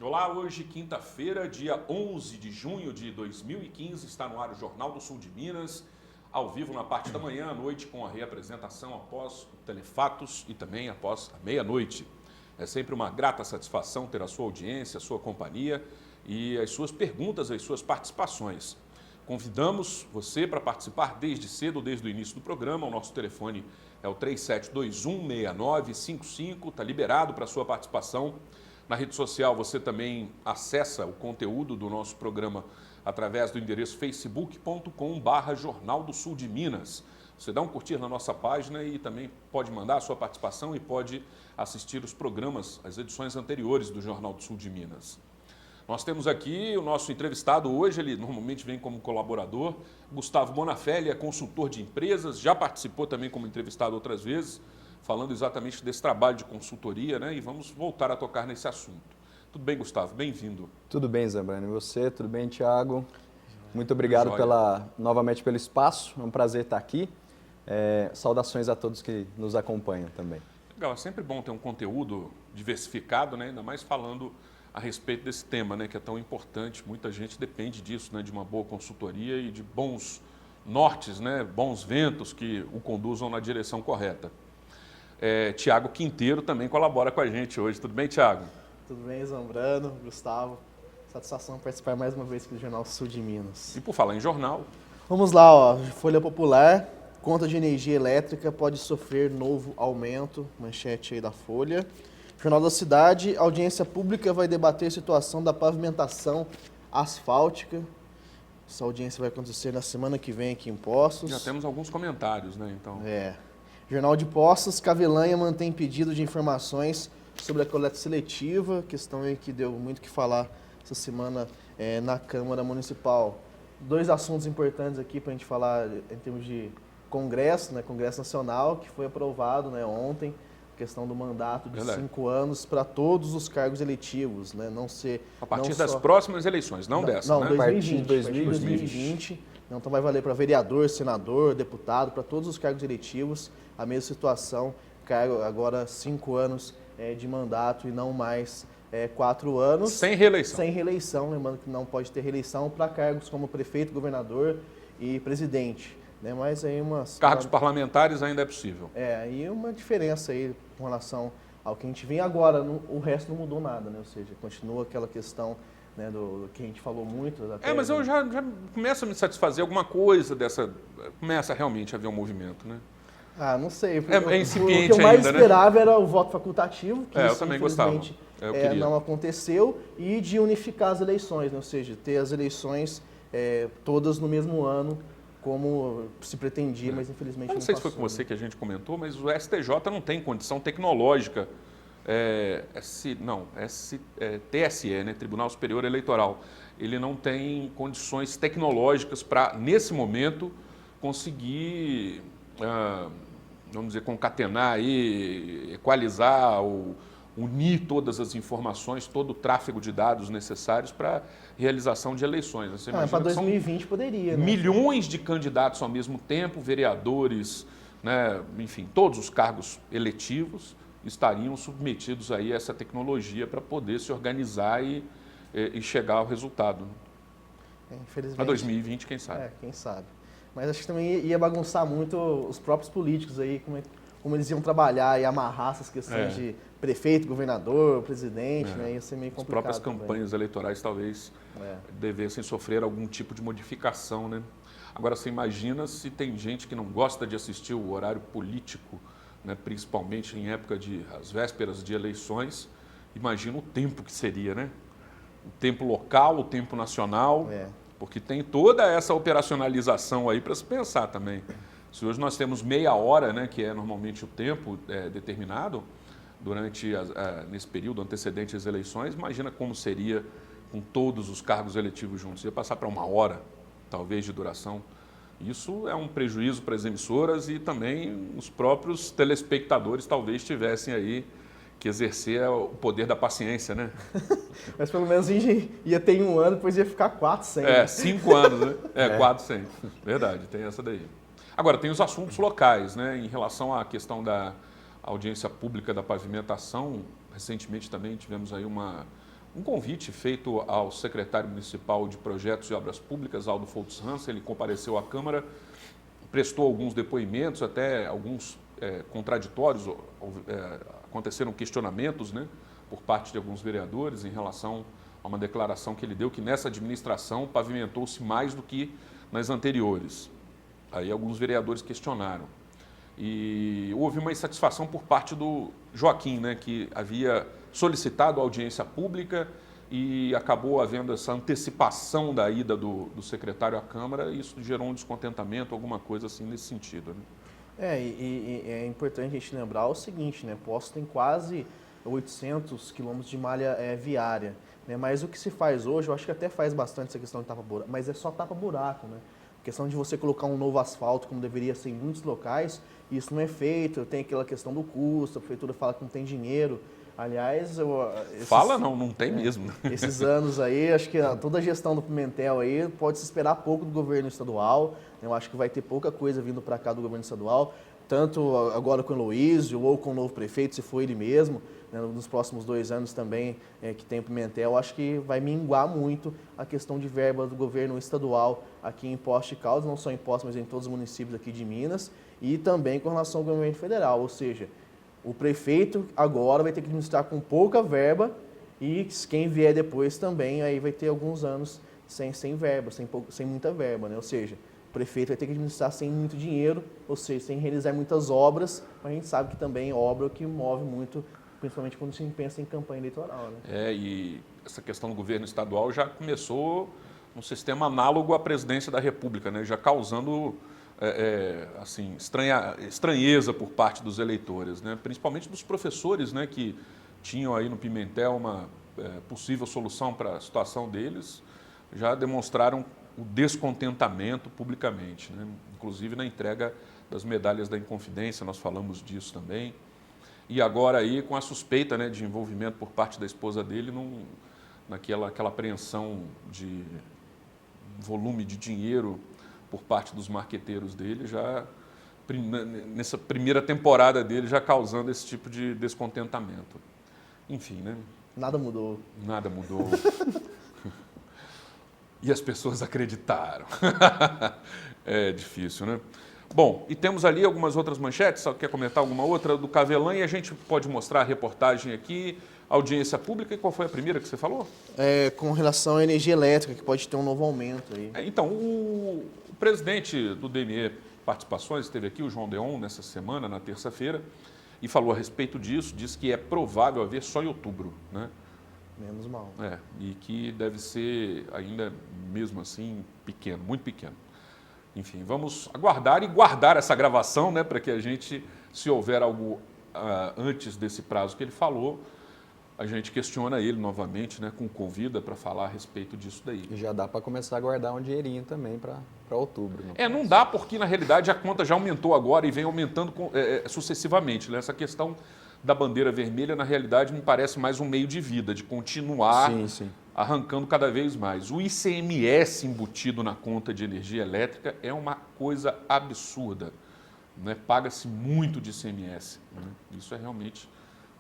Olá, hoje quinta-feira, dia 11 de junho de 2015, está no ar o Jornal do Sul de Minas, ao vivo na parte da manhã, à noite, com a reapresentação após o Telefatos e também após a meia-noite. É sempre uma grata satisfação ter a sua audiência, a sua companhia e as suas perguntas, as suas participações. Convidamos você para participar desde cedo, desde o início do programa. O nosso telefone é o 37216955, está liberado para a sua participação. Na rede social você também acessa o conteúdo do nosso programa através do endereço facebook.com/Jornal do Sul de Minas. Você dá um curtir na nossa página e também pode mandar a sua participação e pode assistir os programas, as edições anteriores do Jornal do Sul de Minas. Nós temos aqui o nosso entrevistado hoje, ele normalmente vem como colaborador, Gustavo Bonafelli, é consultor de empresas, já participou também como entrevistado outras vezes, falando exatamente desse trabalho de consultoria, né? E vamos voltar a tocar nesse assunto. Tudo bem, Gustavo? Bem-vindo. Tudo bem, Zambrano. E você? Tudo bem, Thiago? Muito obrigado novamente pelo espaço, é um prazer estar aqui. Saudações a todos que nos acompanham também. Legal, é sempre bom ter um conteúdo diversificado, né? Ainda mais falando a respeito desse tema, né, que é tão importante. Muita gente depende disso, né, de uma boa consultoria e de bons nortes, né, bons ventos que o conduzam na direção correta. Tiago Quinteiro também colabora com a gente hoje. Tudo bem, Tiago? Tudo bem, Zambrano, Gustavo. Satisfação participar mais uma vez aqui do Jornal Sul de Minas. E por falar em jornal... Vamos lá, ó. Folha Popular, conta de energia elétrica pode sofrer novo aumento. Manchete aí da Folha. Jornal da Cidade, audiência pública vai debater situação da pavimentação asfáltica. Essa audiência vai acontecer na semana que vem aqui em Poços. Já temos alguns comentários, né? Então. Jornal de Poços, Cavelanha mantém pedido de informações sobre a coleta seletiva, questão aí que deu muito o que falar essa semana na Câmara Municipal. Dois assuntos importantes aqui para a gente falar em termos de Congresso, né? Congresso Nacional, que foi aprovado, né, ontem. Questão do mandato de 5 anos para todos os cargos eletivos, né? Não ser... A partir das próximas eleições, não dessa, né? 2020. 2020. Então vai valer para vereador, senador, deputado, para todos os cargos eletivos, a mesma situação, cargo agora 5 anos de mandato e não mais 4 anos. Sem reeleição. Sem reeleição, lembrando que não pode ter reeleição para cargos como prefeito, governador e presidente. Né? Mas aí cargos parlamentares ainda é possível. Aí uma diferença aí com relação ao que a gente vem agora, o resto não mudou nada, né? Ou seja, continua aquela questão, né, do que a gente falou muito. Mas eu já começo a me satisfazer alguma coisa dessa, começa realmente a haver um movimento, né? Não sei. É incipiente o que eu mais ainda, esperava, né? era o voto facultativo, que eu também gostava. Não aconteceu, e de unificar as eleições, né? Ou seja, ter as eleições todas no mesmo ano, como se pretendia, mas infelizmente não sei se passou, foi com você né? que a gente comentou, mas o STJ não tem condição tecnológica, TSE, né, Tribunal Superior Eleitoral, ele não tem condições tecnológicas para, nesse momento, conseguir, vamos dizer, concatenar, aí, equalizar, unir todas as informações, todo o tráfego de dados necessários para realização de eleições. Para 2020 poderia, né? Milhões de candidatos ao mesmo tempo, vereadores, né, enfim, todos os cargos eletivos estariam submetidos aí a essa tecnologia para poder se organizar e chegar ao resultado. Infelizmente. A 2020, quem sabe? Quem sabe. Mas acho que também ia bagunçar muito os próprios políticos aí, como eles iam trabalhar e amarrar essas questões de prefeito, governador, presidente, né? Ia ser meio complicado. As próprias campanhas eleitorais talvez devessem sofrer algum tipo de modificação, né? Agora, você imagina se tem gente que não gosta de assistir o horário político, né? Principalmente em época as vésperas de eleições, imagina o tempo que seria, né? O tempo local, o tempo nacional, porque tem toda essa operacionalização aí para se pensar também. Se hoje nós temos meia hora, né, que é normalmente o tempo determinado durante nesse período antecedente às eleições, imagina como seria com todos os cargos eletivos juntos. Ia passar para 1 hora, talvez, de duração. Isso é um prejuízo para as emissoras e também os próprios telespectadores talvez tivessem aí que exercer o poder da paciência, né? Mas pelo menos a gente ia ter em 1 ano, depois ia ficar 4 sem. 5 anos, né? 4 sem. Verdade, tem essa daí. Agora, tem os assuntos locais, né? Em relação à questão da audiência pública da pavimentação, recentemente também tivemos aí uma um convite feito ao secretário municipal de Projetos e Obras Públicas, Aldo Foltz Hansen. Ele compareceu à Câmara, prestou alguns depoimentos, até alguns contraditórios, aconteceram questionamentos, né, por parte de alguns vereadores em relação a uma declaração que ele deu, que nessa administração pavimentou-se mais do que nas anteriores. Aí alguns vereadores questionaram. E houve uma insatisfação por parte do Joaquim, né, que havia solicitado audiência pública e acabou havendo essa antecipação da ida do secretário à Câmara, e isso gerou um descontentamento, alguma coisa assim nesse sentido, né? E é importante a gente lembrar o seguinte, né? Poços tem quase 800 quilômetros de malha viária, né? Mas o que se faz hoje, eu acho que até faz bastante essa questão de tapa-buraco, mas é só tapa-buraco, né? A questão de você colocar um novo asfalto, como deveria ser em muitos locais, isso não é feito, tem aquela questão do custo, a prefeitura fala que não tem dinheiro. Aliás, não tem mesmo. Esses anos aí, acho que toda a gestão do Pimentel aí pode se esperar pouco do governo estadual. Eu acho que vai ter pouca coisa vindo para cá do governo estadual, tanto agora com o Heloísio ou com o novo prefeito, se for ele mesmo, né, nos próximos 2 anos também que tem o Pimentel. Acho que vai minguar muito a questão de verba do governo estadual aqui em Poços de Caldas, não só em Poços, mas em todos os municípios aqui de Minas, e também com relação ao governo federal, ou seja, o prefeito agora vai ter que administrar com pouca verba e quem vier depois também aí vai ter alguns anos sem verba, sem muita verba, né? Ou seja, o prefeito vai ter que administrar sem muito dinheiro, ou seja, sem realizar muitas obras, mas a gente sabe que também obra é o que move muito, principalmente quando se pensa em campanha eleitoral, né? E essa questão do governo estadual já começou um sistema análogo à presidência da República, né? Já causando assim, estranheza por parte dos eleitores, né? Principalmente dos professores, né, que tinham aí no Pimentel uma possível solução para a situação deles, já demonstraram o descontentamento publicamente, né? Inclusive na entrega das medalhas da Inconfidência, nós falamos disso também. E agora aí com a suspeita, né, de envolvimento por parte da esposa dele naquela apreensão de volume de dinheiro por parte dos marqueteiros dele, já nessa primeira temporada dele, já causando esse tipo de descontentamento. Enfim, né? Nada mudou. Nada mudou. E as pessoas acreditaram. É difícil, né? Bom, e temos ali algumas outras manchetes, quer comentar alguma outra do Cavelan, e a gente pode mostrar a reportagem aqui, audiência pública, e qual foi a primeira que você falou? Com relação à energia elétrica, que pode ter um novo aumento aí. Então, o presidente do DNE Participações esteve aqui, o João Deon, nessa semana, na terça-feira, e falou a respeito disso, disse que é provável haver só em outubro, né? Menos mal. E que deve ser ainda, mesmo assim, pequeno, muito pequeno. Enfim, vamos aguardar e guardar essa gravação, né, para que a gente, se houver algo antes desse prazo que ele falou, a gente questiona ele novamente, né, convida para falar a respeito disso daí. E já dá para começar a guardar um dinheirinho também para outubro. Não dá, porque na realidade a conta já aumentou agora e vem aumentando sucessivamente, né? Essa questão da bandeira vermelha, na realidade, me parece mais um meio de vida, de continuar arrancando cada vez mais. O ICMS embutido na conta de energia elétrica é uma coisa absurda, né? Paga-se muito de ICMS, né? Isso é realmente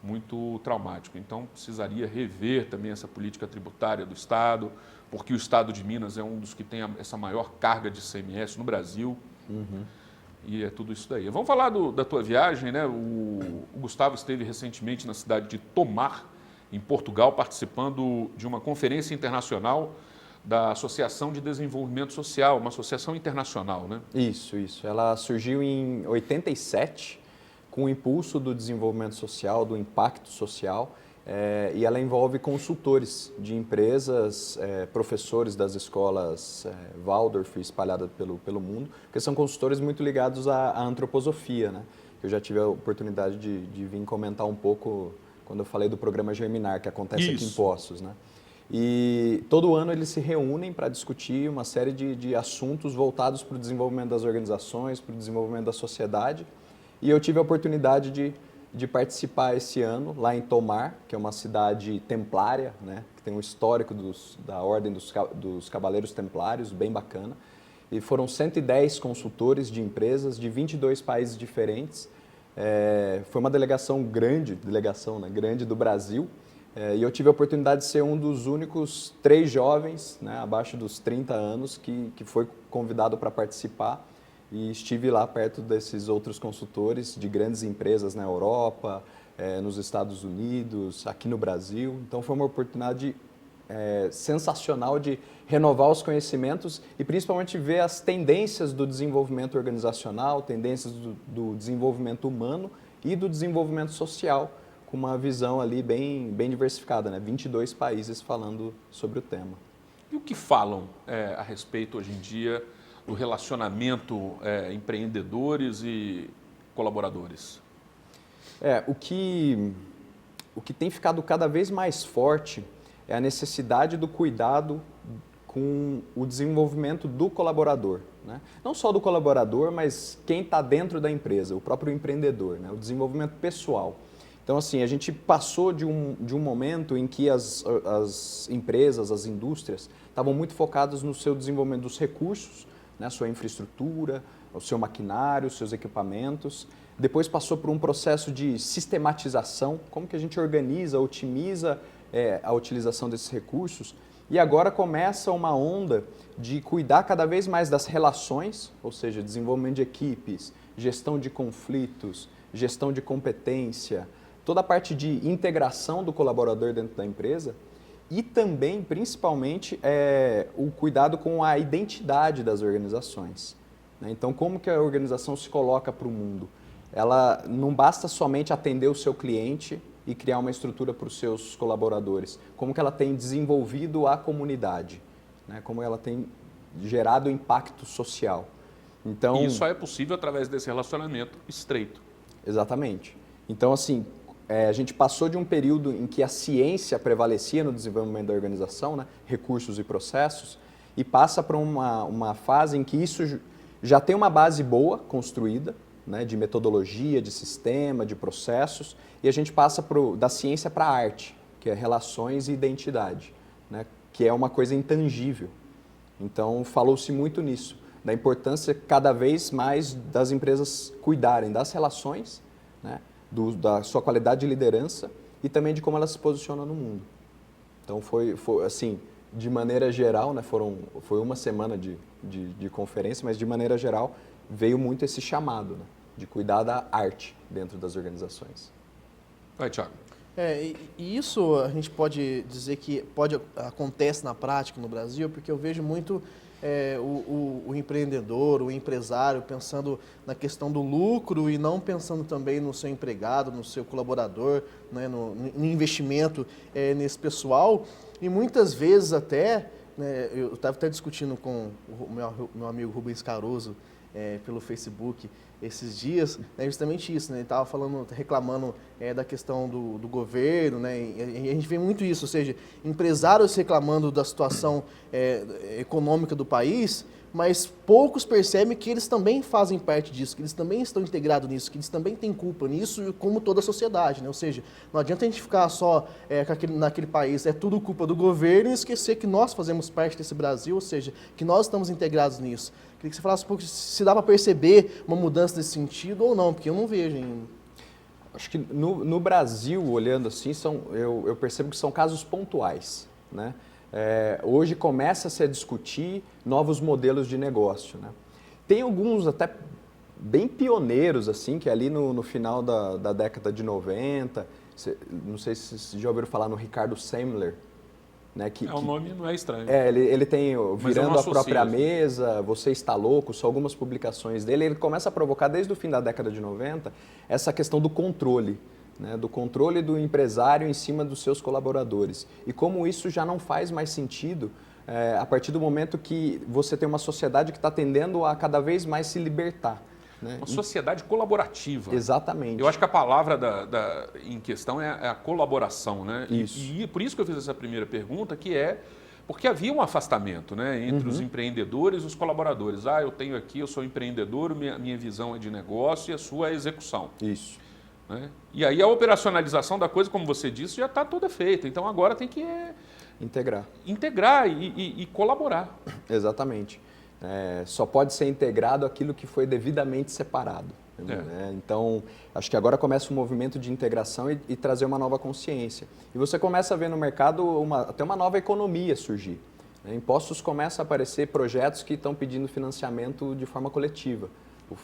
muito traumático. Então, precisaria rever também essa política tributária do Estado, porque o Estado de Minas é um dos que tem essa maior carga de ICMS no Brasil. E é tudo isso daí. Vamos falar da tua viagem, né? O Gustavo esteve recentemente na cidade de Tomar, em Portugal, participando de uma conferência internacional da Associação de Desenvolvimento Social, uma associação internacional, né? Isso. Ela surgiu em 87, com o impulso do desenvolvimento social, do impacto social, e ela envolve consultores de empresas, professores das escolas Waldorf espalhadas pelo mundo, que são consultores muito ligados à antroposofia, né? Eu já tive a oportunidade de vir comentar um pouco quando eu falei do programa Germinar, que acontece aqui em Poços, né? E todo ano eles se reúnem para discutir uma série de assuntos voltados para o desenvolvimento das organizações, para o desenvolvimento da sociedade. E eu tive a oportunidade de participar esse ano lá em Tomar, que é uma cidade templária, né, que tem um histórico da Ordem dos Cavaleiros Templários, bem bacana. E foram 110 consultores de empresas de 22 países diferentes. Foi uma delegação grande do Brasil, E eu tive a oportunidade de ser um dos únicos 3 jovens, né, abaixo dos 30 anos, que foi convidado para participar. E estive lá perto desses outros consultores de grandes empresas na Europa, nos Estados Unidos, aqui no Brasil. Então foi uma oportunidade sensacional de renovar os conhecimentos e principalmente ver as tendências do desenvolvimento organizacional, tendências do desenvolvimento humano e do desenvolvimento social, com uma visão ali bem diversificada, né? 22 países falando sobre o tema. E o que falam a respeito hoje em dia do relacionamento empreendedores e colaboradores? O que tem ficado cada vez mais forte é a necessidade do cuidado com o desenvolvimento do colaborador, né? Não só do colaborador, mas quem está dentro da empresa, o próprio empreendedor, né? O desenvolvimento pessoal. Então, assim, a gente passou de um momento em que as empresas, as indústrias, estavam muito focadas no seu desenvolvimento dos recursos, né? Sua infraestrutura, o seu maquinário, os seus equipamentos. Depois passou por um processo de sistematização, como que a gente organiza, otimiza a utilização desses recursos. E agora começa uma onda de cuidar cada vez mais das relações, ou seja, desenvolvimento de equipes, gestão de conflitos, gestão de competência, toda a parte de integração do colaborador dentro da empresa e também, principalmente, o cuidado com a identidade das organizações, né? Então, como que a organização se coloca para o mundo? Ela não basta somente atender o seu cliente e criar uma estrutura para os seus colaboradores. Como que ela tem desenvolvido a comunidade, né? Como ela tem gerado impacto social. Então, e isso só é possível através desse relacionamento estreito. Exatamente. Então, assim, a gente passou de um período em que a ciência prevalecia no desenvolvimento da organização, né? Recursos e processos, e passa para uma fase em que isso já tem uma base boa construída, né, de metodologia, de sistema, de processos, e a gente passa da ciência para a arte, que é relações e identidade, né, que é uma coisa intangível. Então, falou-se muito nisso, da importância cada vez mais das empresas cuidarem das relações, né, da sua qualidade de liderança e também de como elas se posicionam no mundo. Então, foi assim, de maneira geral, né, foi uma semana de conferência, mas de maneira geral veio muito esse chamado, né, de cuidar da arte dentro das organizações. Vai, Thiago. E isso a gente pode dizer que acontece na prática no Brasil, porque eu vejo muito o empreendedor, o empresário pensando na questão do lucro e não pensando também no seu empregado, no seu colaborador, né, no investimento nesse pessoal. E muitas vezes até, né, eu estava até discutindo com o meu amigo Rubens Caruso pelo Facebook esses dias, né, justamente isso, né, ele estava reclamando da questão do governo, né, e a gente vê muito isso, ou seja, empresários reclamando da situação econômica do país, mas poucos percebem que eles também fazem parte disso, que eles também estão integrados nisso, que eles também têm culpa nisso, como toda a sociedade, né? Ou seja, não adianta a gente ficar só naquele país, é tudo culpa do governo e esquecer que nós fazemos parte desse Brasil, ou seja, que nós estamos integrados nisso. Queria que você falasse um pouco se dá para perceber uma mudança nesse sentido ou não, porque eu não vejo ainda. Acho que no Brasil, olhando assim, eu percebo que são casos pontuais, né? Hoje começa-se a discutir novos modelos de negócio, né? Tem alguns até bem pioneiros, assim, que ali no final da década de 90, não sei se vocês já ouviram falar no Ricardo Semler, né? O nome não é estranho. Ele tem Virando a Própria assim. Mesa, Você Está Louco, são algumas publicações dele. Ele começa a provocar desde o fim da década de 90 essa questão do controle, né, do controle do empresário em cima dos seus colaboradores. E como isso já não faz mais sentido a partir do momento que você tem uma sociedade que está tendendo a cada vez mais se libertar. Né? Uma sociedade colaborativa. Exatamente. Eu acho que a palavra em questão é a colaboração, né? Isso. E por isso que eu fiz essa primeira pergunta, que porque havia um afastamento, né, entre os empreendedores e os colaboradores. Eu tenho aqui, eu sou empreendedor, minha visão é de negócio e a sua é execução. Isso. Né? E aí a operacionalização da coisa, como você disse, já está toda feita. Então agora tem que integrar e colaborar. Exatamente. Só pode ser integrado aquilo que foi devidamente separado. Né? Então, acho que agora começa um movimento de integração e trazer uma nova consciência. E você começa a ver no mercado até uma nova economia surgir. Né? Em Poços começa a aparecer projetos que estão pedindo financiamento de forma coletiva,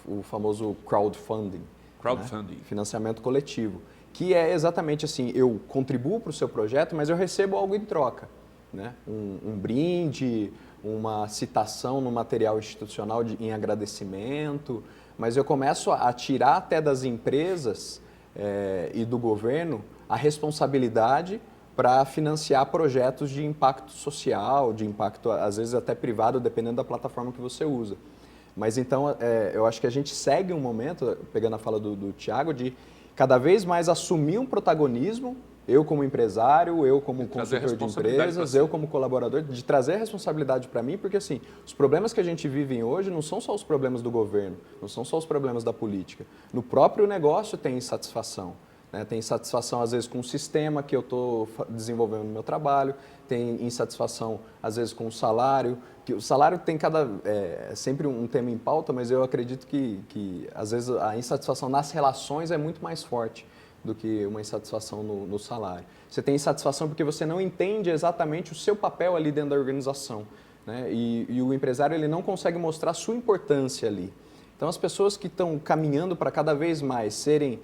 o famoso crowdfunding. Crowdfunding. Né? Financiamento coletivo, que é exatamente assim, eu contribuo para o seu projeto, mas eu recebo algo em troca. Né? Um brinde, uma citação no material institucional em agradecimento, mas eu começo a tirar até das empresas e do governo a responsabilidade para financiar projetos de impacto social, de impacto às vezes até privado, dependendo da plataforma que você usa. Mas então, eu acho que a gente segue um momento, pegando a fala do Thiago, de cada vez mais assumir um protagonismo, eu como empresário, eu como consultor de empresas, eu como colaborador, de trazer a responsabilidade para mim, porque assim, os problemas que a gente vive hoje não são só os problemas do governo, não são só os problemas da política. No próprio negócio tem insatisfação. Né? Tem insatisfação, às vezes, com o sistema que eu estou desenvolvendo no meu trabalho, tem insatisfação, às vezes, com o salário, que o salário tem sempre um tema em pauta, mas eu acredito que às vezes, a insatisfação nas relações é muito mais forte do que uma insatisfação no salário. Você tem insatisfação porque você não entende exatamente o seu papel ali dentro da organização. Né? E o empresário ele não consegue mostrar a sua importância ali. Então, as pessoas que estão caminhando para cada vez mais serem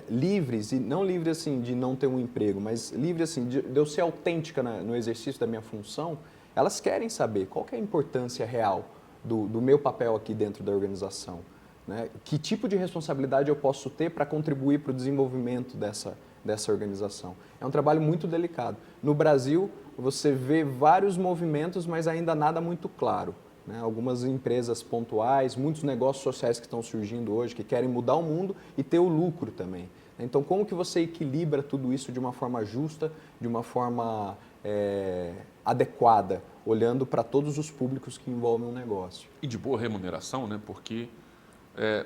livres, e não livres assim, de não ter um emprego, mas livres assim, de eu ser autêntica no exercício da minha função, elas querem saber qual que é a importância real do meu papel aqui dentro da organização. Né? Que tipo de responsabilidade eu posso ter para contribuir para o desenvolvimento dessa organização? É um trabalho muito delicado. No Brasil, você vê vários movimentos, mas ainda nada muito claro. Né? Algumas empresas pontuais, muitos negócios sociais que estão surgindo hoje, que querem mudar o mundo e ter o lucro também. Então, como que você equilibra tudo isso de uma forma justa, de uma forma adequada, olhando para todos os públicos que envolvem um negócio? E de boa remuneração, né? Porque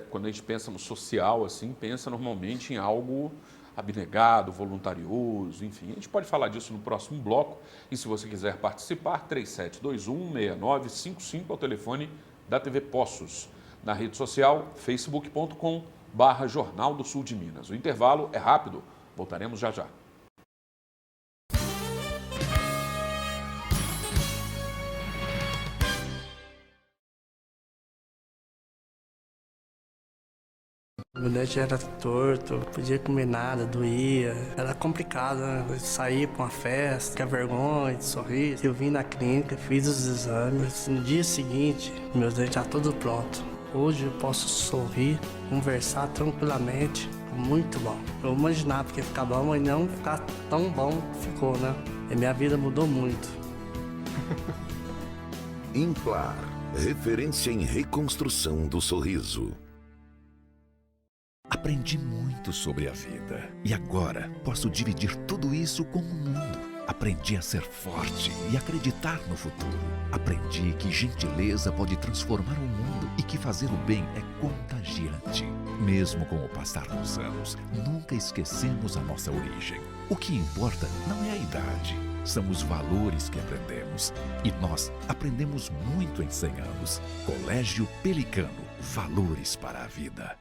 quando a gente pensa no social, assim, pensa normalmente em algo abnegado, voluntarioso, enfim. A gente pode falar disso no próximo bloco. E se você quiser participar, 3721-6955 é o telefone da TV Poços. Na rede social, facebook.com/Jornal do Sul de Minas. O intervalo é rápido. Voltaremos já já. Meu dente era torto, podia comer nada, doía. Era complicado, né? Sair pra uma festa, tinha vergonha de sorrir. Eu vim na clínica, fiz os exames. No dia seguinte, meu dente já tudo pronto. Hoje eu posso sorrir, conversar tranquilamente. Muito bom. Eu imaginava que ia ficar bom, mas não ficar tão bom ficou, né? E minha vida mudou muito. Implar, referência em reconstrução do sorriso. Aprendi muito sobre a vida e agora posso dividir tudo isso com o mundo. Aprendi a ser forte e acreditar no futuro. Aprendi que gentileza pode transformar o mundo e que fazer o bem é contagiante. Mesmo com o passar dos anos, nunca esquecemos a nossa origem. O que importa não é a idade, são os valores que aprendemos. E nós aprendemos muito em 100 anos. Colégio Pelicano, valores para a vida.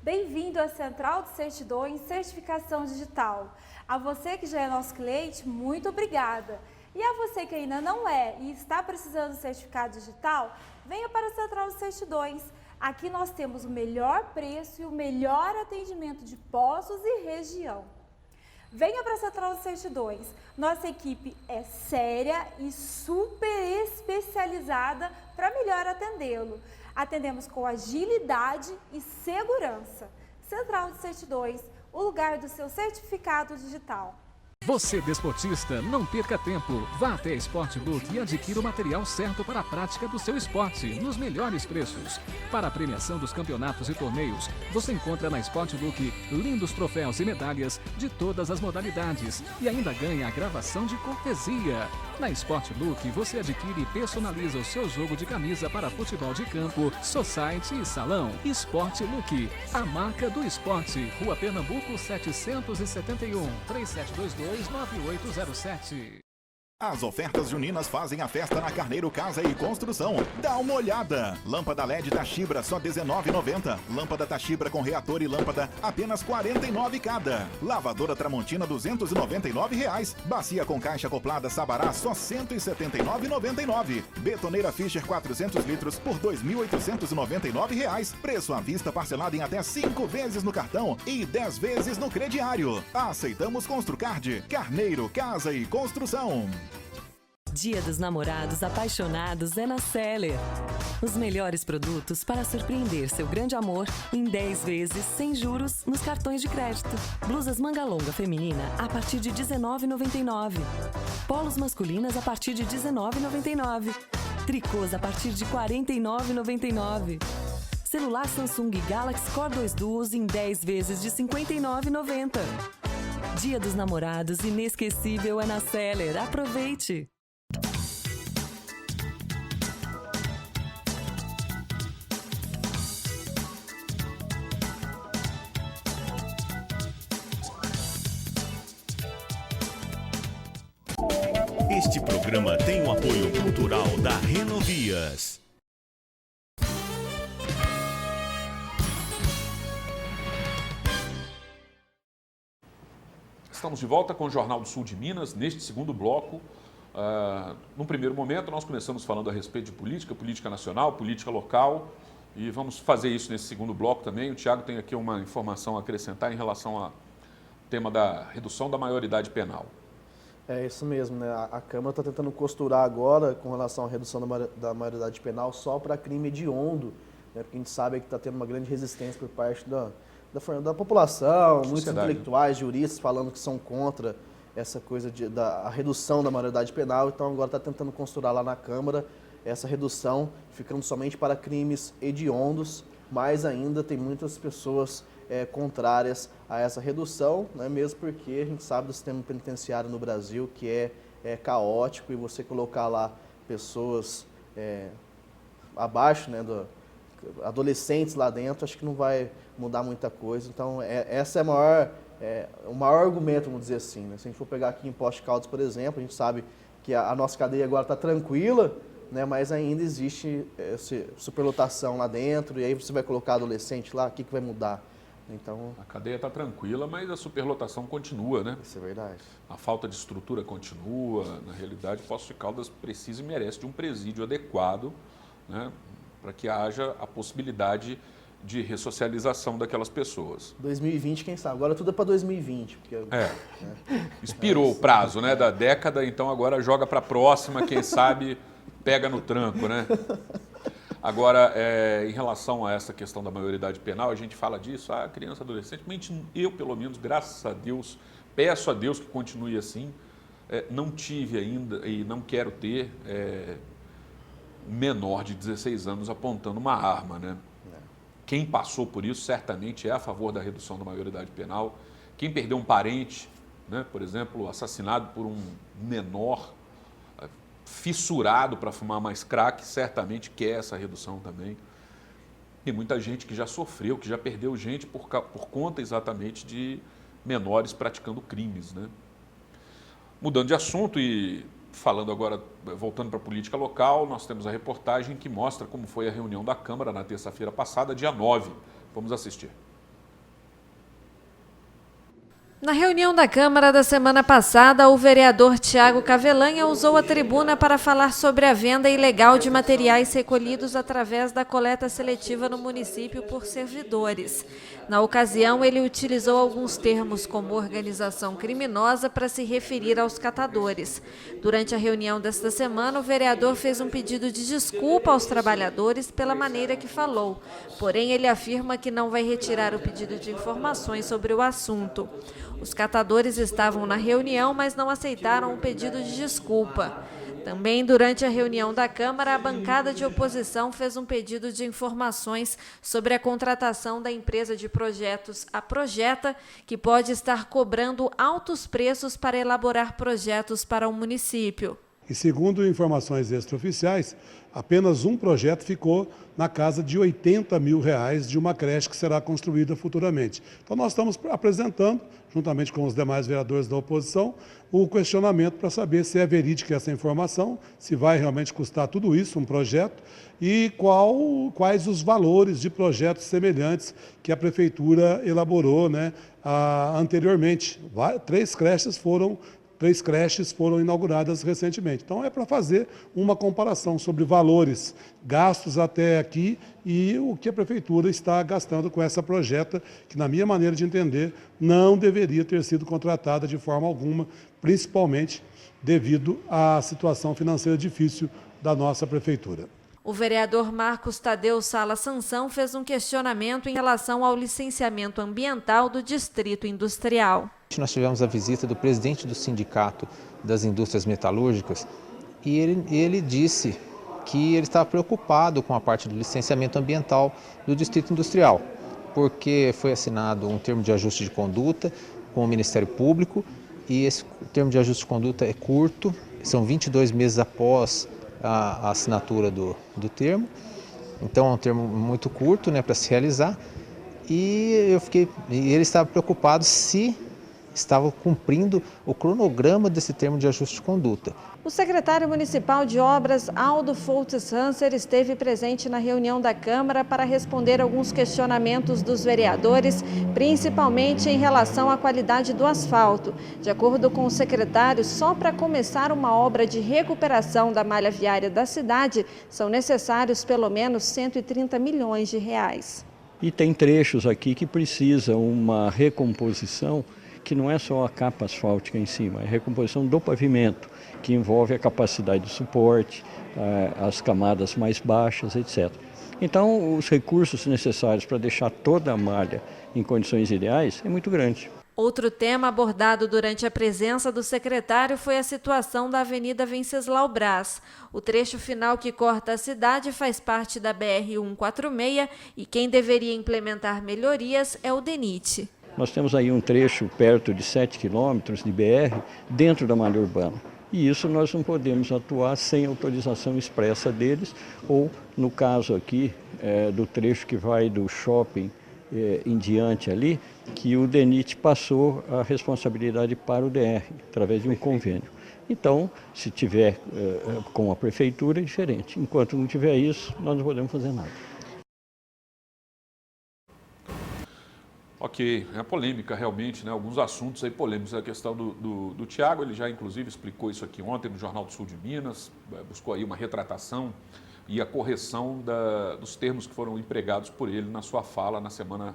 Bem-vindo à Central de Certidões Certificação Digital. A você que já é nosso cliente, muito obrigada. E a você que ainda não é e está precisando de certificado digital, venha para a Central de Certidões. Aqui nós temos o melhor preço e o melhor atendimento de Poços e região. Venha para a Central de Certidões. Nossa equipe é séria e super especializada para melhor atendê-lo. Atendemos com agilidade e segurança. Central de Certidões, o lugar do seu certificado digital. Você, desportista, não perca tempo. Vá até a Sportbook e adquira o material certo para a prática do seu esporte, nos melhores preços. Para a premiação dos campeonatos e torneios, você encontra na Sportbook lindos troféus e medalhas de todas as modalidades e ainda ganha a gravação de cortesia. Na Sportbook, você adquire e personaliza o seu jogo de camisa para futebol de campo, society e salão. Sportbook, a marca do esporte. Rua Pernambuco 771, 3722-9807. As ofertas juninas fazem a festa na Carneiro Casa e Construção. Dá uma olhada! Lâmpada LED Tachibra só R$19,90. Lâmpada Tachibra com reator e lâmpada apenas R$49 cada. Lavadora Tramontina R$299. Bacia com caixa acoplada Sabará só R$179,99. Betoneira Fischer 400 litros por R$2.899. Preço à vista parcelado em até 5 vezes no cartão e 10 vezes no crediário. Aceitamos Construcard. Carneiro Casa e Construção. Dia dos Namorados Apaixonados é na Seller. Os melhores produtos para surpreender seu grande amor em 10 vezes sem juros nos cartões de crédito. Blusas manga longa feminina a partir de R$19,99. Polos masculinas a partir de R$19,99. Tricôs a partir de R$49,99. Celular Samsung Galaxy Core 2 Duos em 10 vezes de R$59,90. Dia dos Namorados inesquecível é na Seller. Aproveite! Este programa tem o apoio cultural da Renovias. Estamos de volta com o Jornal do Sul de Minas, neste segundo bloco. Num primeiro momento, nós começamos falando a respeito de política nacional, política local, e vamos fazer isso nesse segundo bloco também. O Tiago tem aqui uma informação a acrescentar em relação ao tema da redução da maioridade penal. É isso mesmo, né? A Câmara está tentando costurar agora com relação à redução da maioridade penal só para crime hediondo, né? Porque a gente sabe que está tendo uma grande resistência por parte da população, muitos intelectuais, juristas falando que são contra essa coisa da redução da maioridade penal. Então agora está tentando costurar lá na Câmara essa redução, ficando somente para crimes hediondos, mas ainda tem muitas pessoas contrárias a essa redução, né? Mesmo porque a gente sabe do sistema penitenciário no Brasil que é caótico, e você colocar lá pessoas abaixo, né, adolescentes lá dentro, acho que não vai mudar muita coisa. Então essa é o maior argumento, vamos dizer assim, né? Se a gente for pegar aqui em Poços de Caldas, por exemplo, a gente sabe que a nossa cadeia agora está tranquila, né, mas ainda existe superlotação lá dentro, e aí você vai colocar adolescente lá, o que vai mudar? Então, a cadeia está tranquila, mas a superlotação continua, né? Isso é verdade. A falta de estrutura continua. Na realidade, Poços de Caldas precisa e merece de um presídio adequado, né, para que haja a possibilidade de ressocialização daquelas pessoas. 2020, quem sabe? Agora tudo é para 2020. Porque, expirou o prazo, né, da década, então agora joga para a próxima, quem sabe pega no tranco, né? Agora, em relação a essa questão da maioridade penal, a gente fala disso, criança, adolescente, mas eu, pelo menos, graças a Deus, peço a Deus que continue assim. Não tive ainda e não quero ter menor de 16 anos apontando uma arma, né? Quem passou por isso certamente é a favor da redução da maioridade penal. Quem perdeu um parente, né, por exemplo, assassinado por um menor, fissurado para fumar mais crack, certamente quer essa redução também. Tem muita gente que já sofreu, que já perdeu gente por conta exatamente de menores praticando crimes, né? Mudando de assunto e falando agora, voltando para a política local, nós temos a reportagem que mostra como foi a reunião da Câmara na terça-feira passada, dia 9. Vamos assistir. Na reunião da Câmara da semana passada, o vereador Tiago Cavelanha usou a tribuna para falar sobre a venda ilegal de materiais recolhidos através da coleta seletiva no município por servidores. Na ocasião, ele utilizou alguns termos como organização criminosa para se referir aos catadores. Durante a reunião desta semana, o vereador fez um pedido de desculpa aos trabalhadores pela maneira que falou. Porém, ele afirma que não vai retirar o pedido de informações sobre o assunto. Os catadores estavam na reunião, mas não aceitaram o pedido de desculpa. Também durante a reunião da Câmara, a bancada de oposição fez um pedido de informações sobre a contratação da empresa de projetos, a Projeta, que pode estar cobrando altos preços para elaborar projetos para o município. E segundo informações extraoficiais, apenas um projeto ficou na casa de R$80 mil de uma creche que será construída futuramente. Então nós estamos apresentando, juntamente com os demais vereadores da oposição, o questionamento para saber se é verídica essa informação, se vai realmente custar tudo isso, um projeto, e quais os valores de projetos semelhantes que a Prefeitura elaborou, né, anteriormente. Três creches foram inauguradas recentemente. Então, é para fazer uma comparação sobre valores gastos até aqui e o que a Prefeitura está gastando com essa projeta, que, na minha maneira de entender, não deveria ter sido contratada de forma alguma, principalmente devido à situação financeira difícil da nossa Prefeitura. O vereador Marcos Tadeu Sala Sansão fez um questionamento em relação ao licenciamento ambiental do Distrito Industrial. Nós tivemos a visita do presidente do Sindicato das Indústrias Metalúrgicas e ele disse que ele estava preocupado com a parte do licenciamento ambiental do Distrito Industrial, porque foi assinado um termo de ajuste de conduta com o Ministério Público e esse termo de ajuste de conduta é curto, são 22 meses após a assinatura do termo, então é um termo muito curto, né, para se realizar, e ele estava preocupado se estava cumprindo o cronograma desse termo de ajuste de conduta. O secretário municipal de obras, Aldo Foltz Hanser, esteve presente na reunião da Câmara para responder alguns questionamentos dos vereadores, principalmente em relação à qualidade do asfalto. De acordo com o secretário, só para começar uma obra de recuperação da malha viária da cidade, são necessários pelo menos R$130 milhões. E tem trechos aqui que precisam uma recomposição, que não é só a capa asfáltica em cima, é a recomposição do pavimento, que envolve a capacidade de suporte, as camadas mais baixas, etc. Então, os recursos necessários para deixar toda a malha em condições ideais é muito grande. Outro tema abordado durante a presença do secretário foi a situação da Avenida Venceslau Braz. O trecho final que corta a cidade faz parte da BR-146 e quem deveria implementar melhorias é o DENIT. Nós temos aí um trecho perto de 7 quilômetros de BR dentro da malha urbana. E isso nós não podemos atuar sem autorização expressa deles, ou no caso aqui do trecho que vai do shopping em diante ali, que o DENIT passou a responsabilidade para o DR, através de um convênio. Então, se tiver com a prefeitura, é diferente. Enquanto não tiver isso, nós não podemos fazer nada. Ok, é polêmica realmente, né? Alguns assuntos aí polêmicos. A questão do Tiago, ele já inclusive explicou isso aqui ontem no Jornal do Sul de Minas, buscou aí uma retratação e a correção dos termos que foram empregados por ele na sua fala na semana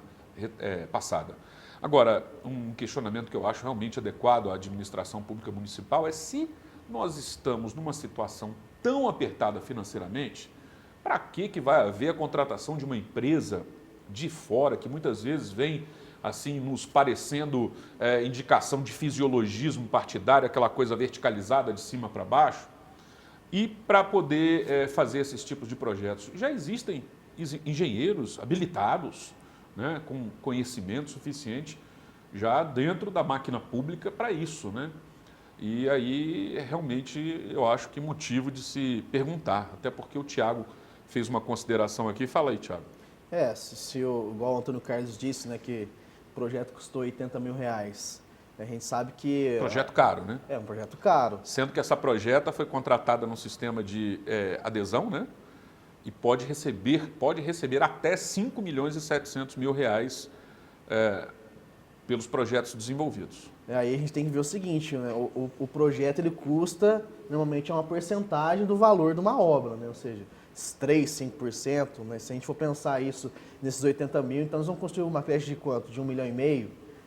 passada. Agora, um questionamento que eu acho realmente adequado à administração pública municipal é se nós estamos numa situação tão apertada financeiramente, para que vai haver a contratação de uma empresa de fora, que muitas vezes vem assim nos parecendo indicação de fisiologismo partidário, aquela coisa verticalizada de cima para baixo, e para poder fazer esses tipos de projetos. Já existem engenheiros habilitados, né, com conhecimento suficiente já dentro da máquina pública para isso, né? E aí realmente eu acho que motivo de se perguntar, até porque o Tiago fez uma consideração aqui. Fala aí, Tiago. Igual o Antônio Carlos disse, né, que o projeto custou R$80 mil, a gente sabe que... Projeto caro, né? É um projeto caro. Sendo que essa projeta foi contratada num sistema de adesão, né? E pode receber até R$5.700.000 pelos projetos desenvolvidos. Aí a gente tem que ver o seguinte, né? O projeto ele custa, normalmente é uma porcentagem do valor de uma obra, né? Ou seja, 3%, 5%, né? Se a gente for pensar isso nesses 80 mil, então nós vamos construir uma creche de quanto? De 1,5 milhão?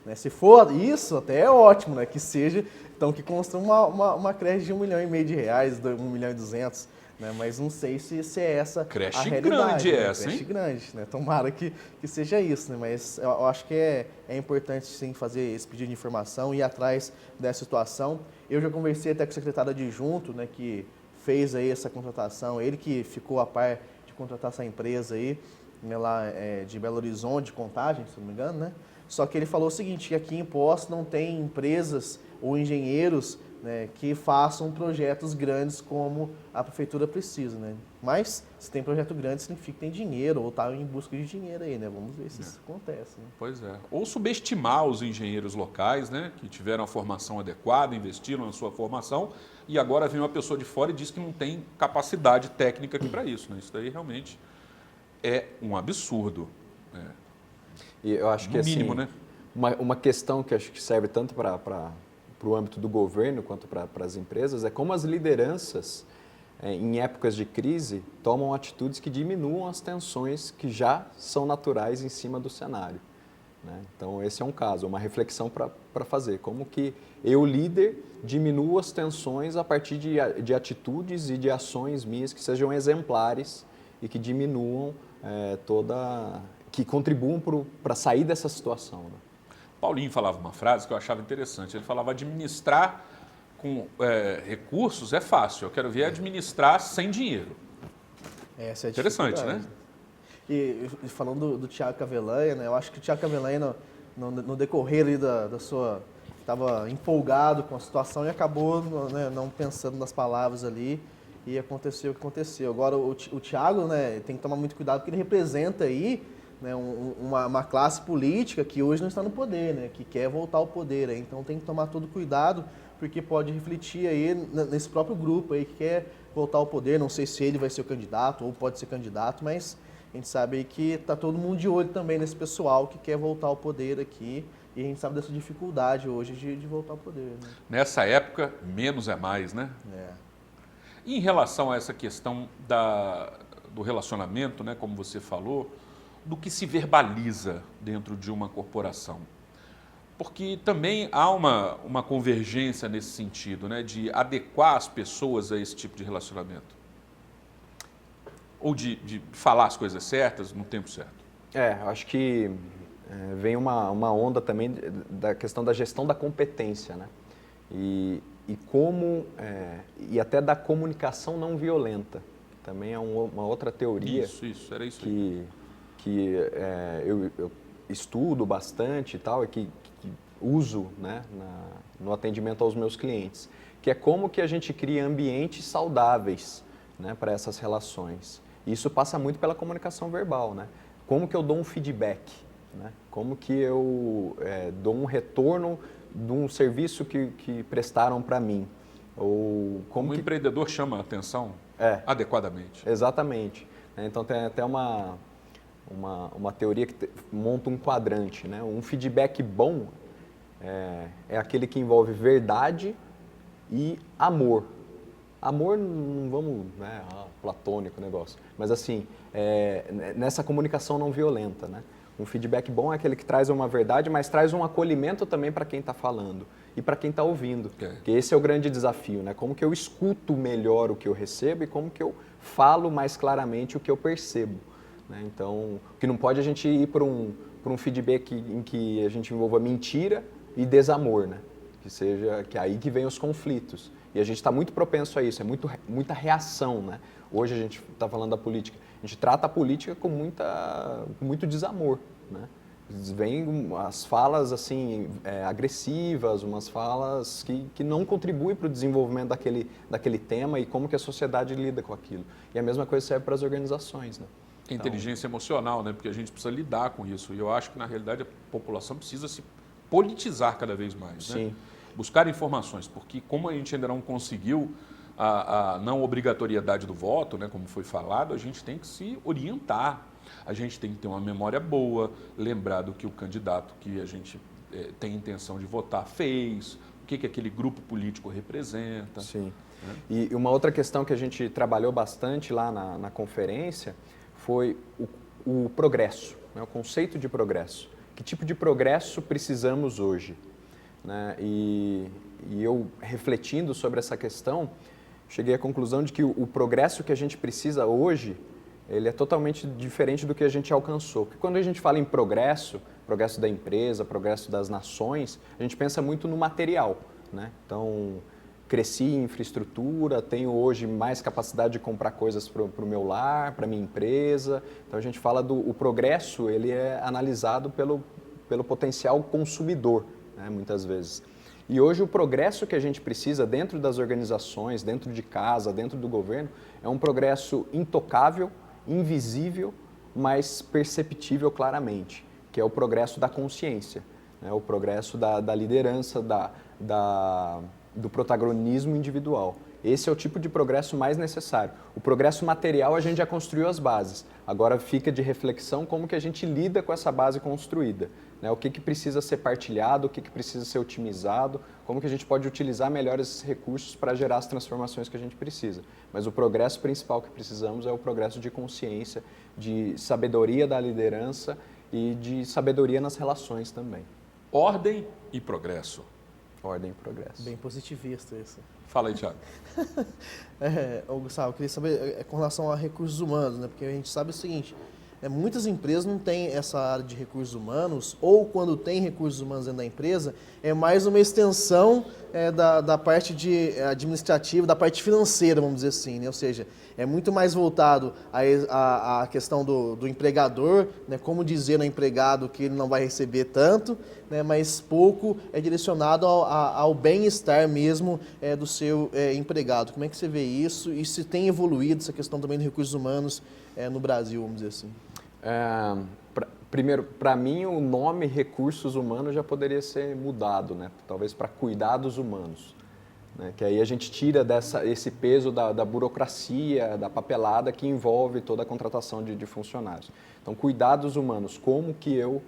Né? Se for isso, até é ótimo, né? Que seja, então que construa uma creche de R$1,5 milhão, R$1,2 milhão, né? Mas não sei se é essa creche a realidade. Grande né? Essa, creche hein? Grande, né? Tomara que seja isso, né? Mas eu acho que é importante sim fazer esse pedido de informação e ir atrás dessa situação. Eu já conversei até com o secretário adjunto, né? Que fez aí essa contratação, ele que ficou a par de contratar essa empresa aí, né, lá de Belo Horizonte, de Contagem, se não me engano, né? Só que ele falou o seguinte, que aqui em Poços não tem empresas ou engenheiros né, que façam projetos grandes como a prefeitura precisa, né? Mas se tem projeto grande significa que tem dinheiro ou está em busca de dinheiro aí, né? Vamos ver se isso acontece. Né? Pois é. Ou subestimar os engenheiros locais, né, que tiveram a formação adequada, investiram na sua formação e agora vem uma pessoa de fora e diz que não tem capacidade técnica aqui para isso, né? Isso daí realmente é um absurdo. Né? E eu acho que mínimo, assim, né? uma questão que acho que serve tanto para o âmbito do governo quanto para as empresas é como as lideranças, em épocas de crise, tomam atitudes que diminuam as tensões que já são naturais em cima do cenário. Né? Então, esse é um caso, uma reflexão para fazer. Como que eu, líder, diminuo as tensões a partir de atitudes e de ações minhas que sejam exemplares e que diminuam que contribuam para sair dessa situação. Né? Paulinho falava uma frase que eu achava interessante. Ele falava: administrar com recursos é fácil, eu quero ver administrar sem dinheiro. Essa é a interessante, né? E falando do Thiago Cavelanha, né, eu acho que o Thiago Cavelanha, no decorrer ali da sua... estava empolgado com a situação e acabou, né, não pensando nas palavras ali e aconteceu o que aconteceu. Agora, o Thiago, né, tem que tomar muito cuidado porque ele representa aí, né, uma classe política que hoje não está no poder, né, que quer voltar ao poder. Aí, então tem que tomar todo cuidado, porque pode refletir aí nesse próprio grupo aí que quer voltar ao poder. Não sei se ele vai ser o candidato ou pode ser candidato, mas a gente sabe aí que está todo mundo de olho também nesse pessoal que quer voltar ao poder aqui. E a gente sabe dessa dificuldade hoje de voltar ao poder. Né? Nessa época, menos é mais, né? E em relação a essa questão do relacionamento, né, como você falou, do que se verbaliza dentro de uma corporação. Porque também há uma convergência nesse sentido, né, de adequar as pessoas a esse tipo de relacionamento. Ou de falar as coisas certas no tempo certo. Acho que vem uma onda também da questão da gestão da competência, né? E até da comunicação não violenta. Também é uma outra teoria. Isso, era isso que eu estudo bastante e tal, e que uso, né, no atendimento aos meus clientes, que é como que a gente cria ambientes saudáveis, né, para essas relações. E isso passa muito pela comunicação verbal, né? Como que eu dou um feedback, né? Como que eu dou um retorno de um serviço que prestaram para mim. Ou como o empreendedor chama a atenção adequadamente. Exatamente. Então tem até uma teoria que monta um quadrante, né? Um feedback bom é aquele que envolve verdade e amor. Amor, não vamos, né, platônico negócio, mas assim, nessa comunicação não violenta, né? Um feedback bom é aquele que traz uma verdade, mas traz um acolhimento também para quem está falando e para quem está ouvindo. Porque esse é o grande desafio, né? Como que eu escuto melhor o que eu recebo e como que eu falo mais claramente o que eu percebo. Né? Então, o que não pode a gente ir por um feedback em que a gente envolva mentira e desamor, né? Que é aí que vem os conflitos. E a gente está muito propenso a isso, muita reação, né? Hoje a gente está falando da política, a gente trata a política com muito desamor, né? Vêm as falas assim, agressivas, umas falas que não contribuem para o desenvolvimento daquele tema e como que a sociedade lida com aquilo. E a mesma coisa serve para as organizações, né? Inteligência emocional, né? Porque a gente precisa lidar com isso. E eu acho que, na realidade, a população precisa se politizar cada vez mais. Sim. Né? Buscar informações, porque como a gente ainda não conseguiu a não obrigatoriedade do voto, né, como foi falado, a gente tem que se orientar, a gente tem que ter uma memória boa, lembrar do que o candidato que a gente tem intenção de votar fez, o que aquele grupo político representa. Sim. E uma outra questão que a gente trabalhou bastante lá na conferência foi o progresso, né, o conceito de progresso. Que tipo de progresso precisamos hoje? Né? E eu, refletindo sobre essa questão, cheguei à conclusão de que o progresso que a gente precisa hoje, ele é totalmente diferente do que a gente alcançou. Porque quando a gente fala em progresso da empresa, progresso das nações, a gente pensa muito no material. Né? Então, cresci em infraestrutura, tenho hoje mais capacidade de comprar coisas para o meu lar, para a minha empresa. Então, a gente fala o progresso, ele é analisado pelo potencial consumidor, né, muitas vezes. E hoje o progresso que a gente precisa dentro das organizações, dentro de casa, dentro do governo, é um progresso intocável, invisível, mas perceptível claramente, que é o progresso da consciência, né? O progresso da liderança, do protagonismo individual. Esse é o tipo de progresso mais necessário. O progresso material a gente já construiu as bases. Agora fica de reflexão como que a gente lida com essa base construída, né? O que precisa ser partilhado, o que precisa ser otimizado, como que a gente pode utilizar melhor esses recursos para gerar as transformações que a gente precisa. Mas o progresso principal que precisamos é o progresso de consciência, de sabedoria da liderança e de sabedoria nas relações também. Ordem e progresso. Ordem e progresso. Bem positivista isso. Fala aí, Thiago. Gustavo, eu queria saber com relação a recursos humanos, né? Porque a gente sabe o seguinte, muitas empresas não têm essa área de recursos humanos, ou quando tem recursos humanos dentro da empresa, é mais uma extensão da parte administrativa, da parte financeira, vamos dizer assim, né? Ou seja, é muito mais voltado à questão do empregador, né? Como dizer ao empregado que ele não vai receber tanto, né? Mas pouco é direcionado ao bem-estar mesmo do seu empregado. Como é que você vê isso e se tem evoluído essa questão também de recursos humanos no Brasil, vamos dizer assim? Primeiro, para mim, o nome recursos humanos já poderia ser mudado, né? Talvez para cuidados humanos, né? Que aí a gente tira esse peso da burocracia, da papelada que envolve toda a contratação de funcionários. Então, cuidados humanos, como que eu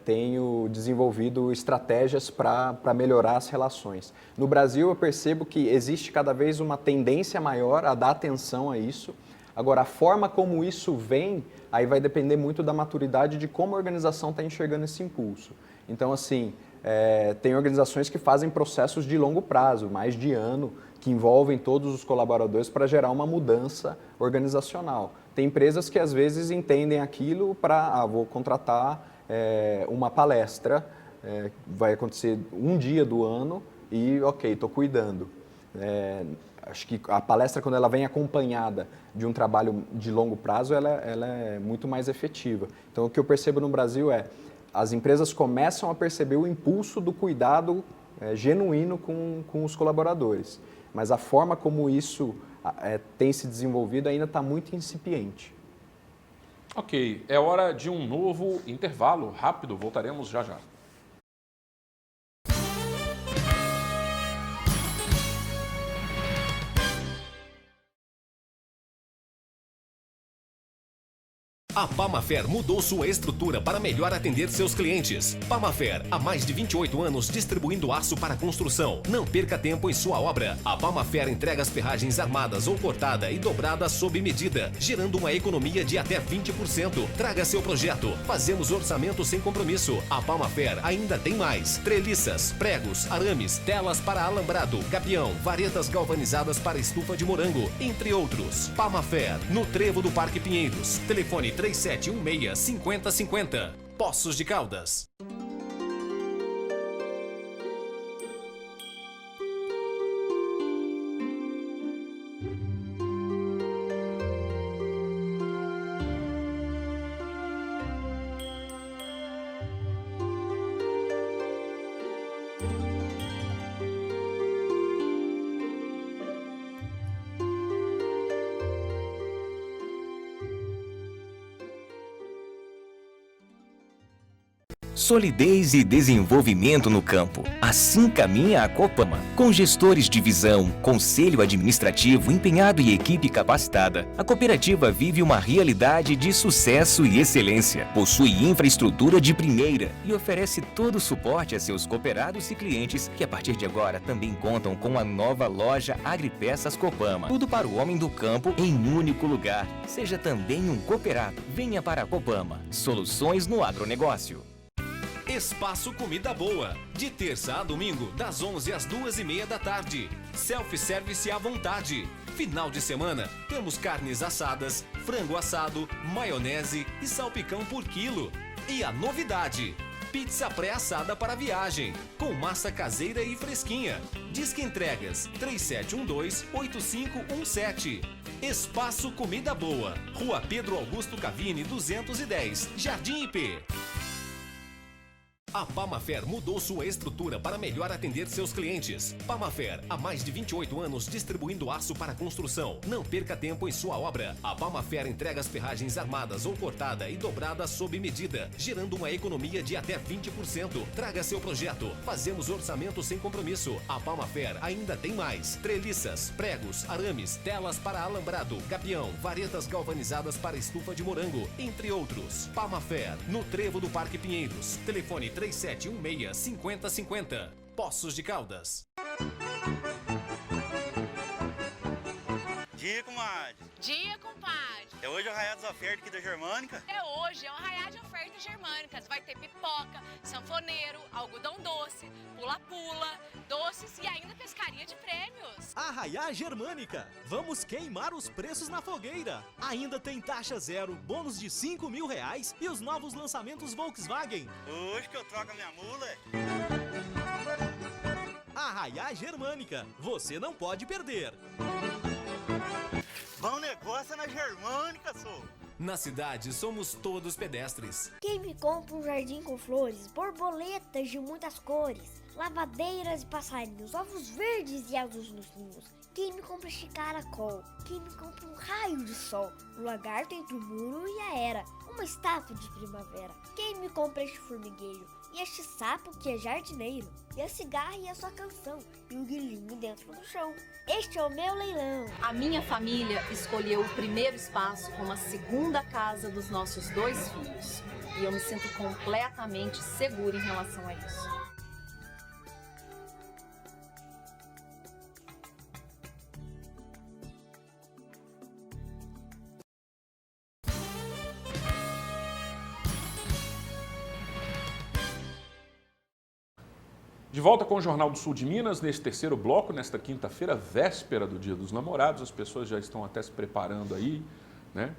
tenho desenvolvido estratégias para melhorar as relações. No Brasil, eu percebo que existe cada vez uma tendência maior a dar atenção a isso. Agora, a forma como isso vem, aí vai depender muito da maturidade de como a organização está enxergando esse impulso. Então, assim, tem organizações que fazem processos de longo prazo, mais de ano, que envolvem todos os colaboradores para gerar uma mudança organizacional. Tem empresas que, às vezes, entendem aquilo para, vou contratar uma palestra, vai acontecer um dia do ano e, ok, estou cuidando. Acho que a palestra, quando ela vem acompanhada de um trabalho de longo prazo, ela é muito mais efetiva. Então, o que eu percebo no Brasil as empresas começam a perceber o impulso do cuidado genuíno com os colaboradores. Mas a forma como isso tem se desenvolvido ainda está muito incipiente. Ok, é hora de um novo intervalo rápido, voltaremos já já. A Pamafer mudou sua estrutura para melhor atender seus clientes. Pamafer, há mais de 28 anos distribuindo aço para construção. Não perca tempo em sua obra. A Pamafer entrega as ferragens armadas ou cortada e dobrada sob medida, gerando uma economia de até 20%. Traga seu projeto. Fazemos orçamento sem compromisso. A Pamafer ainda tem mais: treliças, pregos, arames, telas para alambrado, gabião, varetas galvanizadas para estufa de morango, entre outros. Pamafer, no Trevo do Parque Pinheiros. Telefone 3716-5050. Poços de Caldas. Solidez e desenvolvimento no campo. Assim caminha a Copama. Com gestores de visão, conselho administrativo empenhado e equipe capacitada, a cooperativa vive uma realidade de sucesso e excelência. Possui infraestrutura de primeira e oferece todo o suporte a seus cooperados e clientes, que a partir de agora também contam com a nova loja Agripeças Copama. Tudo para o homem do campo em um único lugar. Seja também um cooperado. Venha para a Copama. Soluções no agronegócio. Espaço Comida Boa, de terça a domingo, das 11 às 2h30 da tarde. Self-service à vontade. Final de semana, temos carnes assadas, frango assado, maionese e salpicão por quilo. E a novidade: pizza pré-assada para viagem, com massa caseira e fresquinha. Disque entregas 3712-8517. Espaço Comida Boa, Rua Pedro Augusto Cavini 210, Jardim IP. A Pamafer mudou sua estrutura para melhor atender seus clientes. Pamafer, há mais de 28 anos distribuindo aço para construção. Não perca tempo em sua obra. A Pamafer entrega as ferragens armadas ou cortada e dobrada sob medida, gerando uma economia de até 20%. Traga seu projeto. Fazemos orçamento sem compromisso. A Pamafer ainda tem mais: treliças, pregos, arames, telas para alambrado, gabião, varetas galvanizadas para estufa de morango, entre outros. Pamafer, no Trevo do Parque Pinheiros. Telefone 3716-5050. Poços de Caldas. Dia, comadre. Dia, compadre. É hoje o arraiá das ofertas aqui da Germânica? É hoje, é o arraiá de ofertas germânicas. Vai ter pipoca, sanfoneiro, algodão doce, pula-pula, doces e ainda pescaria de prêmios. Arraiá Germânica. Vamos queimar os preços na fogueira. Ainda tem taxa zero, bônus de R$5.000 e os novos lançamentos Volkswagen. Hoje que eu troco a minha mula. Arraiá Germânica. Você não pode perder. Bom negócio é na Germânica, sou. Na cidade, somos todos pedestres. Quem me compra um jardim com flores, borboletas de muitas cores, lavadeiras e passarinhos, ovos verdes e azuis nos ninhos. Quem me compra este caracol? Quem me compra um raio de sol, um lagarto entre o muro e a era, uma estátua de primavera? Quem me compra este formigueiro? E este sapo que é jardineiro? E a cigarra e a sua canção? E o grilinho dentro do chão? Este é o meu leilão. A minha família escolheu o primeiro espaço como a segunda casa dos nossos 2 filhos. E eu me sinto completamente segura em relação a isso. De volta com o Jornal do Sul de Minas, neste terceiro bloco, nesta quinta-feira, véspera do Dia dos Namorados. As pessoas já estão até se preparando aí, né?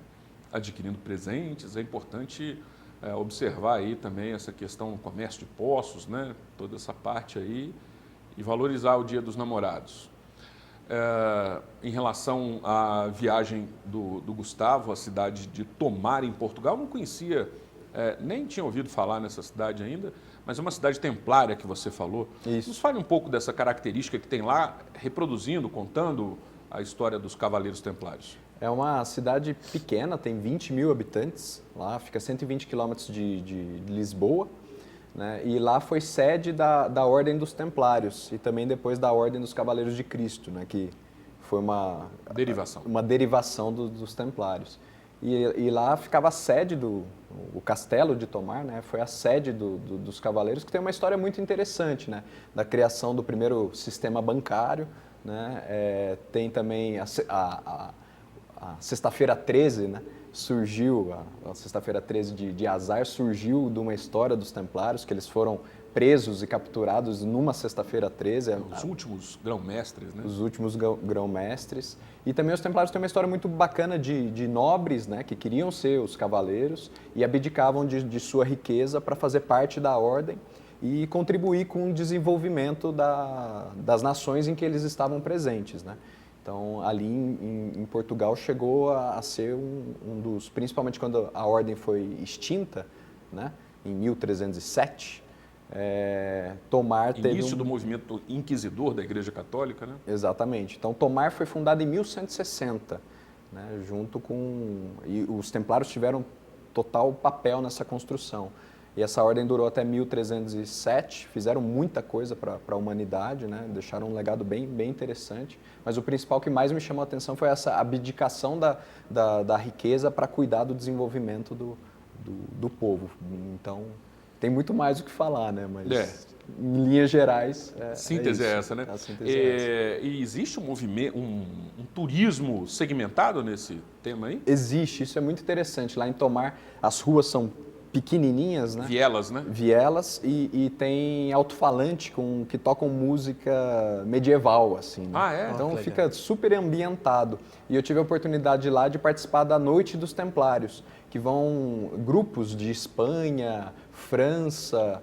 Adquirindo presentes. É importante observar aí também essa questão do comércio de poços, né? Toda essa parte aí, e valorizar o Dia dos Namorados. Em relação à viagem do Gustavo, à cidade de Tomar, em Portugal, não conhecia, nem tinha ouvido falar nessa cidade ainda, mas é uma cidade templária que você falou. Isso. Nos fale um pouco dessa característica que tem lá, reproduzindo, contando a história dos Cavaleiros Templários. É uma cidade pequena, tem 20 mil habitantes, lá fica a 120 quilômetros de Lisboa, né? E lá foi sede da Ordem dos Templários e também depois da Ordem dos Cavaleiros de Cristo, né? Que foi uma derivação dos Templários. E lá ficava a sede o Castelo de Tomar, né? Foi a sede dos Cavaleiros, que tem uma história muito interessante, né? Da criação do primeiro sistema bancário, né? Tem também a Sexta-feira 13, né? Surgiu, a Sexta-feira 13 de Azar surgiu de uma história dos Templários, que eles foram presos e capturados numa Sexta-feira 13. Os últimos grão-mestres, né? Os últimos grão-mestres. E também os Templários têm uma história muito bacana de nobres, né? Que queriam ser os cavaleiros e abdicavam de sua riqueza para fazer parte da ordem e contribuir com o desenvolvimento das nações em que eles estavam presentes, né? Então, ali em Portugal chegou a ser um dos, principalmente quando a ordem foi extinta, né, em 1307, Tomar teve início do movimento inquisidor da Igreja Católica, né? Exatamente. Então, Tomar foi fundada em 1160, né, junto com... E os Templários tiveram total papel nessa construção. E essa ordem durou até 1307, fizeram muita coisa para a humanidade, né? Deixaram um legado bem interessante. Mas o principal que mais me chamou a atenção foi essa abdicação da riqueza para cuidar do desenvolvimento do povo. Então, tem muito mais o que falar, né? Mas, em linhas gerais, síntese é essa, né? A síntese é essa. E existe um movimento, um turismo segmentado nesse tema aí? Existe, isso é muito interessante. Lá em Tomar, as ruas são pequenininhas, né? Vielas, né? Vielas e tem alto-falante que tocam música medieval, assim. Né? Ah, é? Então fica super ambientado. E eu tive a oportunidade lá de participar da Noite dos Templários, que vão grupos de Espanha, França,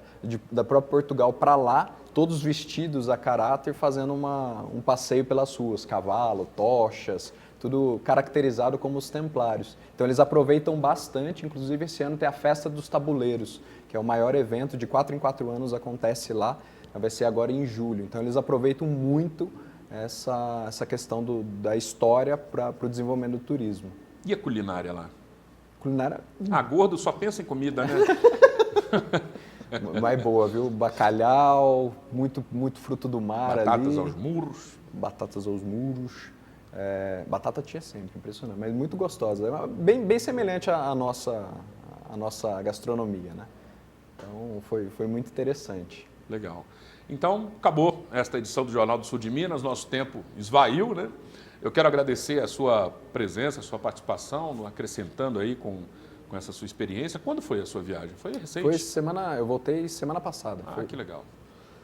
da própria Portugal para lá, todos vestidos a caráter, fazendo um passeio pelas ruas, cavalo, tochas, tudo caracterizado como os templários. Então eles aproveitam bastante, inclusive esse ano tem a Festa dos Tabuleiros, que é o maior evento, de 4 em 4 anos acontece lá, vai ser agora em julho. Então eles aproveitam muito essa questão da história para o desenvolvimento do turismo. E a culinária lá? Culinária... gordo só pensa em comida, né? Mais boa, viu? Bacalhau, muito fruto do mar ali. Batatas aos muros. Batatas aos muros. Batata tinha sempre, impressionante, mas muito gostosa. Bem semelhante à nossa gastronomia, né? Então foi muito interessante. Legal. Então, acabou esta edição do Jornal do Sul de Minas, nosso tempo esvaiu, né? Eu quero agradecer a sua presença, a sua participação, acrescentando aí com essa sua experiência. Quando foi a sua viagem? Foi recente? Eu voltei semana passada. Que legal.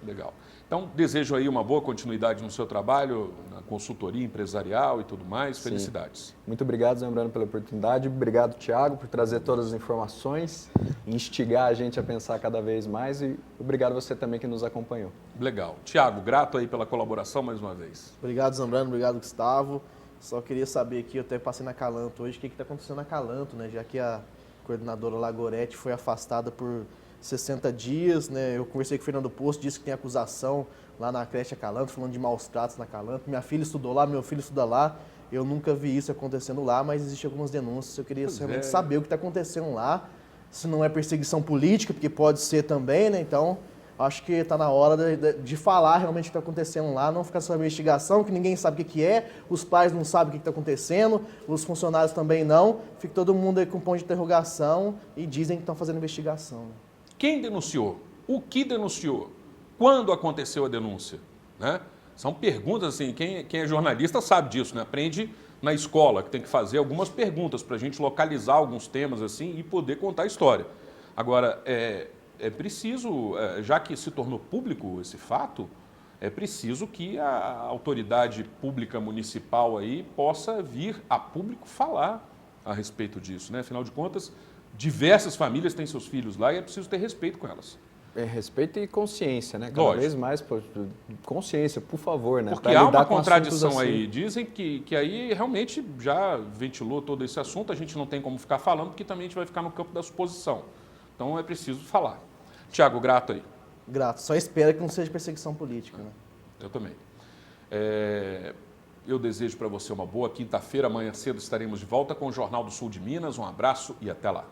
Legal. Então, desejo aí uma boa continuidade no seu trabalho, na consultoria empresarial e tudo mais. Felicidades. Sim. Muito obrigado, Zambrano, pela oportunidade. Obrigado, Tiago, por trazer todas as informações, instigar a gente a pensar cada vez mais e obrigado você também que nos acompanhou. Legal. Tiago, grato aí pela colaboração mais uma vez. Obrigado, Zambrano. Obrigado, Gustavo. Só queria saber aqui, eu até passei na Calanto hoje, o que está acontecendo na Calanto, né? Já que a coordenadora Lagorete foi afastada por 60 dias, né? Eu conversei com o Fernando Posto, disse que tem acusação lá na creche Calanto, falando de maus tratos na Calanto. Minha filha estudou lá, meu filho estuda lá. Eu nunca vi isso acontecendo lá, mas existem algumas denúncias. Eu queria realmente saber o que está acontecendo lá. Se não é perseguição política, porque pode ser também, né? Então, acho que está na hora de falar realmente o que está acontecendo lá, não ficar só investigação, que ninguém sabe o que é, os pais não sabem o que está acontecendo, os funcionários também não. Fica todo mundo aí com um ponto de interrogação e dizem que estão fazendo investigação. Quem denunciou? O que denunciou? Quando aconteceu a denúncia? Né? São perguntas assim, quem é jornalista sabe disso, né? Aprende na escola, que tem que fazer algumas perguntas para a gente localizar alguns temas assim e poder contar a história. Agora, é preciso, já que se tornou público esse fato, é preciso que a autoridade pública municipal aí possa vir a público falar a respeito disso, né? Afinal de contas, diversas famílias têm seus filhos lá e é preciso ter respeito com elas. Respeito e consciência, né? Cada vez mais, consciência, por favor, né? Porque há uma contradição aí. Dizem que aí realmente já ventilou todo esse assunto, a gente não tem como ficar falando, porque também a gente vai ficar no campo da suposição. Então é preciso falar. Tiago, grato aí. Grato. Só espero que não seja perseguição política, né? Eu também. Eu desejo para você uma boa quinta-feira. Amanhã cedo estaremos de volta com o Jornal do Sul de Minas. Um abraço e até lá.